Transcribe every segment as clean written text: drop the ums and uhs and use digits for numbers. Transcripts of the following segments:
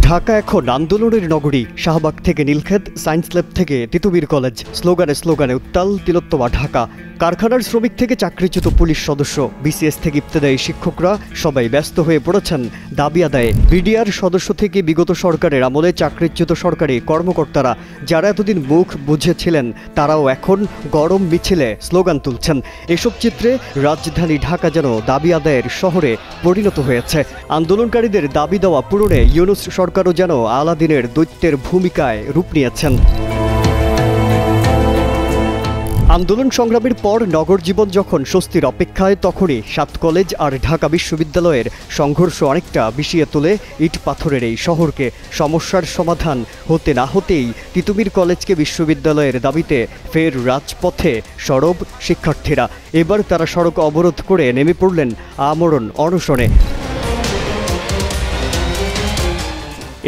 ঢাকা এখন আন্দোলনের নগরী। শাহবাগ থেকে নীলক্ষেত, সায়েন্স ল্যাব থেকে তিতুমির কলেজ, স্লোগানে স্লোগানে উত্তাল তিলোত্তমা ঢাকা। কারখানার শ্রমিক থেকে চাকরিচ্যুত পুলিশ সদস্য, বিসিএস থেকে ইবতেদায়ী শিক্ষকরা সবাই ব্যস্ত হয়ে পড়েছেন দাবি আদায়ে। বিডিআর সদস্য থেকে বিগত সরকারের আমলে চাকরিচ্যুত সরকারি কর্মকর্তারা যারা এতদিন মুখ বুঝেছিলেন তারাও এখন গরম মিছিলে স্লোগান তুলছেন। এসব চিত্রে রাজধানী ঢাকা যেন দাবি আদায়ের শহরে পরিণত হয়েছে। আন্দোলনকারীদের দাবি দেওয়া পূরণে ইউনূস সরকারও যেন আলাদিনের দৈত্যের ভূমিকায় রূপ নিয়েছেন। আন্দোলন সংগ্রামের পর নগর জীবন যখন স্বস্তির অপেক্ষায়, তখনই 7 কলেজ আর ঢাকা বিশ্ববিদ্যালয়ের সংঘর্ষ অনেকটা বিষিয়ে তোলে ইট পাথরের এই শহরকে। সমস্যার সমাধান হতে না হতেই তিতুমির কলেজকে বিশ্ববিদ্যালয়ের দাবিতে ফের রাজপথে সরব শিক্ষার্থীরা। এবার তারা সড়ক অবরোধ করে নেমে পড়লেন আমরণ অনশনে।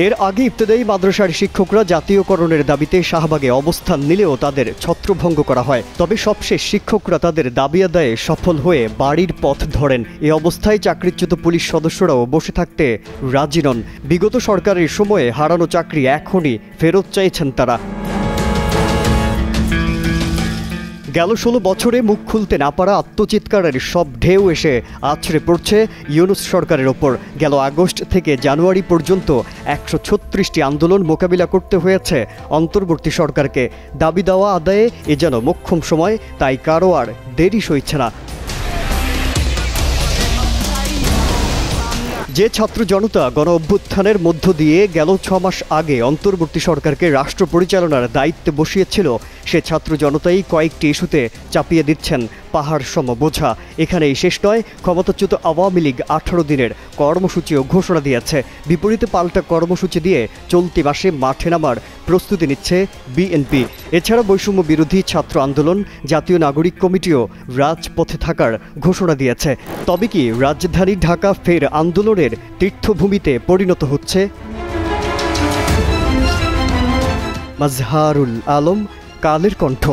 এর আগে ইবতেদায়ী মাদ্রাসার শিক্ষকরা জাতীয়করণের দাবিতে শাহবাগে অবস্থান নিলেও তাদের ছত্রভঙ্গ করা হয়। তবে সবশেষ শিক্ষকরা তাদের দাবি আদায়ে সফল হয়ে বাড়ির পথ ধরেন। এ অবস্থায় চাকরিচ্যুত পুলিশ সদস্যরাও বসে থাকতে রাজি নন। বিগত সরকারের সময়ে হারানো চাকরি এখনই ফেরত চাইছেন তারা। গেল 16 বছরে মুখ খুলতে না পারা আত্মচিৎকারের সব ঢেউ এসে আছড়ে পড়ছে ইউনূস সরকারের ওপর। গেল আগস্ট থেকে জানুয়ারি পর্যন্ত 136টি আন্দোলন মোকাবিলা করতে হয়েছে অন্তর্বর্তী সরকারকে। দাবি দেওয়া আদায়ে এ যেন মোক্ষম সময়, তাই কারো আর দেরি সইছে না। যে ছাত্র জনতা গণ অভ্যুত্থানের মধ্য দিয়ে গেল 6 মাস আগে অন্তর্বর্তী সরকারকে রাষ্ট্র পরিচালনার দায়িত্বে বসিয়েছিল, সে ছাত্র জনতাই কয়েকটি ইস্যুতে চাপিয়ে দিচ্ছেন পাহাড় সম বোঝা। এখানেই শেষ নয়, ক্ষমতাচ্যুত আওয়ামী লীগ 18 দিনের কর্মসূচিও ঘোষণা দিয়েছে। বিপরীতে পাল্টা কর্মসূচি দিয়ে চলতি মাসে মাঠে নামার প্রস্তুতি নিচ্ছে বিএনপি। এছাড়া বৈষম্য বিরোধী ছাত্র আন্দোলন, জাতীয় নাগরিক কমিটিও রাজপথে থাকার ঘোষণা দিয়েছে। তবে কি রাজধানী ঢাকা ফের আন্দোলনের তীর্থভূমিতে পরিণত হচ্ছে? মাজহারুল আলম, কালের কণ্ঠ।